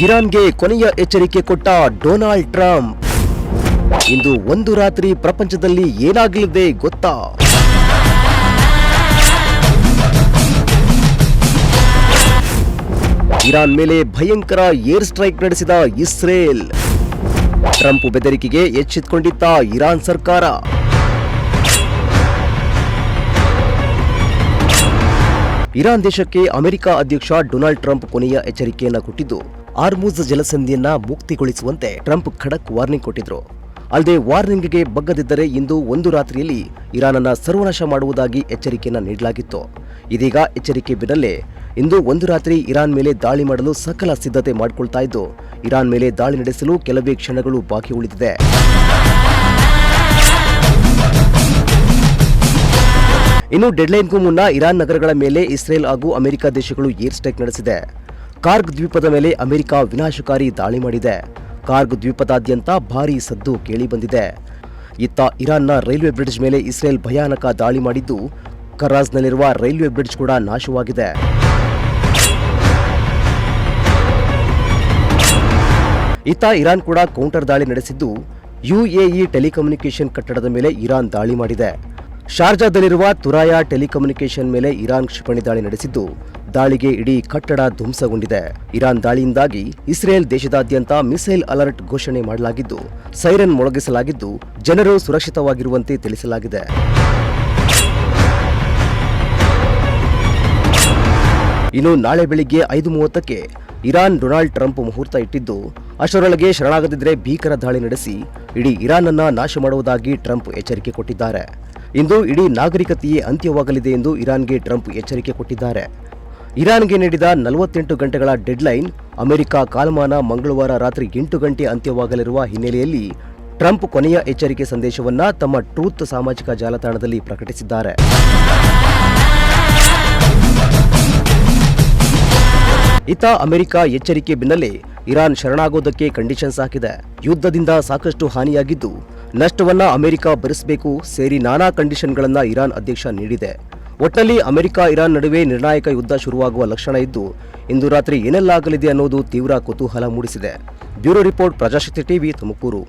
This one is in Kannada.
ಇರಾನ್ಗೆ ಕೊನೆಯ ಎಚ್ಚರಿಕೆ ಕೊಟ್ಟ ಡೊನಾಲ್ಡ್ ಟ್ರಂಪ್. ಇಂದು ಒಂದು ರಾತ್ರಿ ಪ್ರಪಂಚದಲ್ಲಿ ಏನಾಗಲಿದೆ ಗೊತ್ತಾ? ಇರಾನ್ ಮೇಲೆ ಭಯಂಕರ ಏರ್ ಸ್ಟ್ರೈಕ್ ನಡೆಸಿದ ಇಸ್ರೇಲ್. ಟ್ರಂಪ್ ಬೆದರಿಕೆಗೆ ಎಚ್ಚೆತ್ತುಕೊಂಡಿದ್ದ ಇರಾನ್ ಸರ್ಕಾರ. ಇರಾನ್ ದೇಶಕ್ಕೆ ಅಮೆರಿಕ ಅಧ್ಯಕ್ಷ ಡೊನಾಲ್ಡ್ ಟ್ರಂಪ್ ಕೊನೆಯ ಎಚ್ಚರಿಕೆಯನ್ನ ಕೊಟ್ಟಿದ್ದು, ಹಾರ್ಮುಜ್ ಜಲಸಂಧಿಯನ್ನ ಮುಕ್ತಿಗೊಳಿಸುವಂತೆ ಟ್ರಂಪ್ ಖಡಕ್ ವಾರ್ನಿಂಗ್ ಕೊಟ್ಟಿದ್ರು. ಅಲ್ಲದೆ ವಾರ್ನಿಂಗ್ಗೆ ಬಗ್ಗದಿದ್ದರೆ ಇಂದು ಒಂದು ರಾತ್ರಿಯಲ್ಲಿ ಇರಾನ್ ಅನ್ನ ಸರ್ವನಾಶ ಮಾಡುವುದಾಗಿ ಎಚ್ಚರಿಕೆಯನ್ನ ನೀಡಲಾಗಿತ್ತು. ಇದೀಗ ಎಚ್ಚರಿಕೆ ಬೆನ್ನಲ್ಲೇ ಇಂದು ಒಂದು ರಾತ್ರಿ ಇರಾನ್ ಮೇಲೆ ದಾಳಿ ಮಾಡಲು ಸಕಲ ಸಿದ್ಧತೆ ಮಾಡಿಕೊಳ್ತಾ ಇದ್ದು, ಇರಾನ್ ಮೇಲೆ ದಾಳಿ ನಡೆಸಲು ಕೆಲವೇ ಕ್ಷಣಗಳು ಬಾಕಿ ಉಳಿದಿದೆ. ಇನ್ನು ಡೆಡ್ಲೈನ್ಗೂ ಮುನ್ನ ಇರಾನ್ ನಗರಗಳ ಮೇಲೆ ಇಸ್ರೇಲ್ ಹಾಗೂ ಅಮೆರಿಕ ದೇಶಗಳು ಏರ್ ಸ್ಟ್ರೈಕ್ ನಡೆಸಿದೆ. ಕಾರ್ಗ್ ದ್ವೀಪದ ಮೇಲೆ ಅಮೆರಿಕ ವಿನಾಶಕಾರಿ ದಾಳಿ ಮಾಡಿದೆ. ಕಾರ್ಗ್ ದ್ವೀಪದಾದ್ಯಂತ ಭಾರೀ ಸದ್ದು ಕೇಳಿಬಂದಿದೆ. ಇತ್ತ ಇರಾನ್ನ ರೈಲ್ವೆ ಬ್ರಿಡ್ಜ್ ಮೇಲೆ ಇಸ್ರೇಲ್ ಭಯಾನಕ ದಾಳಿ ಮಾಡಿದ್ದು, ಕರಾಜ್ನಲ್ಲಿರುವ ರೈಲ್ವೆ ಬ್ರಿಡ್ಜ್ ಕೂಡ ನಾಶವಾಗಿದೆ. ಇತ್ತ ಇರಾನ್ ಕೂಡ ಕೌಂಟರ್ ದಾಳಿ ನಡೆಸಿದ್ದು, ಯುಎಇ ಟೆಲಿಕಮ್ಯುನಿಕೇಷನ್ ಕಟ್ಟಡದ ಮೇಲೆ ಇರಾನ್ ದಾಳಿ ಮಾಡಿದೆ. ಶಾರ್ಜಾದಲ್ಲಿರುವ ತುರಾಯಾ ಟೆಲಿಕಮ್ಯುನಿಕೇಷನ್ ಮೇಲೆ ಇರಾನ್ ಕ್ಷಿಪಣಿ ದಾಳಿ ನಡೆಸಿದ್ದು, ದಾಳಿಗೆ ಇಡೀ ಕಟ್ಟಡ ಧ್ವಂಸಗೊಂಡಿದೆ. ಇರಾನ್ ದಾಳಿಯಿಂದಾಗಿ ಇಸ್ರೇಲ್ ದೇಶದಾದ್ಯಂತ ಮಿಸೈಲ್ ಅಲರ್ಟ್ ಘೋಷಣೆ ಮಾಡಲಾಗಿದ್ದು, ಸೈರನ್ ಮೊಳಗಿಸಲಾಗಿದ್ದು, ಜನರು ಸುರಕ್ಷಿತವಾಗಿರುವಂತೆ ತಿಳಿಸಲಾಗಿದೆ. ಇನ್ನು ನಾಳೆ ಬೆಳಿಗ್ಗೆ 5:30ಕ್ಕೆ ಇರಾನ್ ಡೊನಾಲ್ಡ್ ಟ್ರಂಪ್ ಮುಹೂರ್ತ ಇಟ್ಟಿದ್ದು, ಅಷ್ಟರೊಳಗೆ ಶರಣಾಗದಿದ್ದರೆ ಭೀಕರ ದಾಳಿ ನಡೆಸಿ ಇಡೀ ಇರಾನ್ ಅನ್ನ ನಾಶ ಮಾಡುವುದಾಗಿ ಟ್ರಂಪ್ ಎಚ್ಚರಿಕೆ ಕೊಟ್ಟಿದ್ದಾರೆ. ಇಂದು ಇಡೀ ನಾಗರಿಕತೆಯೇ ಅಂತ್ಯವಾಗಲಿದೆ ಎಂದು ಇರಾನ್ಗೆ ಟ್ರಂಪ್ ಎಚ್ಚರಿಕೆ ಕೊಟ್ಟಿದ್ದಾರೆ. ಇರಾನ್ಗೆ ನೀಡಿದ 48 ಗಂಟೆಗಳ ಡೆಡ್ಲೈನ್ ಅಮೆರಿಕ ಕಾಲಮಾನ ಮಂಗಳವಾರ ರಾತ್ರಿ 8 ಗಂಟೆ ಅಂತ್ಯವಾಗಲಿರುವ ಹಿನ್ನೆಲೆಯಲ್ಲಿ ಟ್ರಂಪ್ ಕೊನೆಯ ಎಚ್ಚರಿಕೆ ಸಂದೇಶವನ್ನ ತಮ್ಮ ಟ್ರೂತ್ ಸಾಮಾಜಿಕ ಜಾಲತಾಣದಲ್ಲಿ ಪ್ರಕಟಿಸಿದ್ದಾರೆ. ಇತ್ತ ಅಮೆರಿಕ ಎಚ್ಚರಿಕೆ ಬೆನ್ನಲ್ಲೇ ಇರಾನ್ ಶರಣಾಗೋದಕ್ಕೆ ಕಂಡೀಷನ್ಸ್ ಹಾಕಿದೆ. ಯುದ್ಧದಿಂದ ಸಾಕಷ್ಟು ಹಾನಿಯಾಗಿದ್ದು, ನಷ್ಟವನ್ನ ಅಮೆರಿಕ ಭರಿಸಬೇಕು ಸೇರಿ ನಾನಾ ಕಂಡೀಷನ್ಗಳನ್ನ ಇರಾನ್ ಅಧ್ಯಕ್ಷ ನೀಡಿದೆ. ಒಟ್ಟಲ್ಲಿ ಅಮೆರಿಕ ಇರಾನ್ ನಡುವೆ ನಿರ್ಣಾಯಕ ಯುದ್ಧ ಶುರುವಾಗುವ ಲಕ್ಷಣ ಇದ್ದು, ಇಂದು ರಾತ್ರಿ ಏನೆಲ್ಲ ಆಗಲಿದೆ ಅನ್ನೋದು ತೀವ್ರ ಕುತೂಹಲ ಮೂಡಿಸಿದೆ. Bureau report, Prajashakti TV, Tumakuru.